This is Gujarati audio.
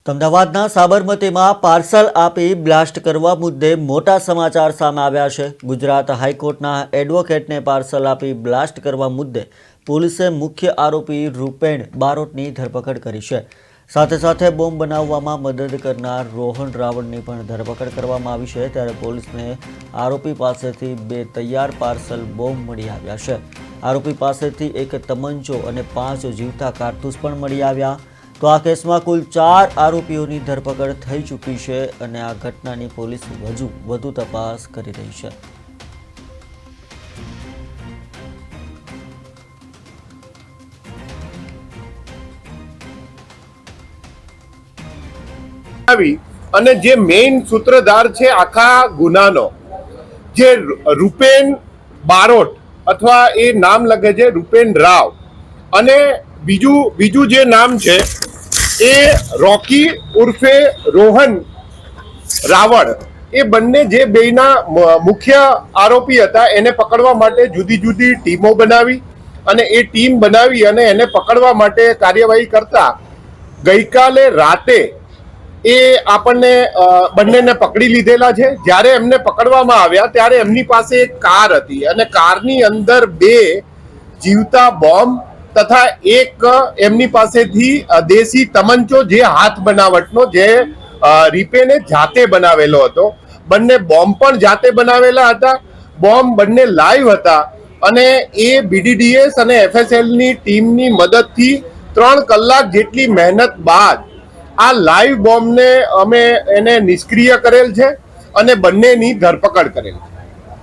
અમદાવાદના સાબરમતીમાં પાર્સલ આપી બ્લાસ્ટ કરવા મુદ્દે મોટા સમાચાર સામે આવ્યા છે। ગુજરાત હાઈકોર્ટના એડવોકેટને પાર્સલ આપી બ્લાસ્ટ કરવા મુદ્દે પોલીસે મુખ્ય આરોપી રૂપેણ બારોટની ધરપકડ કરી છે। સાથે સાથે બોમ્બ બનાવવામાં મદદ કરનાર રોહન રાવળની પણ ધરપકડ કરવામાં આવી છે। ત્યારે પોલીસને આરોપી પાસેથી 2 તૈયાર પાર્સલ બોમ્બ મળી આવ્યા છે। આરોપી પાસેથી એક તમંચો અને 5 જીવતા કારતૂસ પણ મળી આવ્યા। તો આ કેસમાં કુલ 4 આરોપીઓની ધરપકડ થઈ ચૂકી છે અને આ ઘટનાની પોલીસ વધુ તપાસ કરી રહી છે। અને જે મેઇન સૂત્રધાર છે આખા ગુનાનો જે રૂપેણ બારોટ અથવા એ નામ લખે છે રૂપેણ રાવ અને બીજું જે નામ છે એ રોકી ઉર્ફે રોહન રાવળ। એ બંને જે બેના મુખ્ય આરોપી હતા એને પકડવા માટે જુદી જુદી ટીમો બનાવી અને એ ટીમ બનાવી અને એને પકડવા માટે કાર્યવાહી કરતા ગઈકાલે રાતે એ આપણને બંનેને પકડી લીધેલા છે। જ્યારે એમને પકડવામાં આવ્યા ત્યારે એમની પાસે એક કાર હતી અને કારની અંદર 2 જીવતા બોમ્બ તથા એક એમની પાસેથી દેશી તમંચો જે હાથ બનાવટનો જે રીપેને જાતે બનાવેલો હતો। બંને બોમ્બ પણ જાતે બનાવેલા હતા। બોમ્બ બંને લાઈવ હતા અને એ બીડીડીએસ અને એફએસએલની ટીમની મદદથી 3 કલાક જેટલી મહેનત બાદ આ લાઈવ બોમ્બને અમે એને નિષ્ક્રિય કરેલ છે અને બંનેની ધરપકડ કરેલ છે।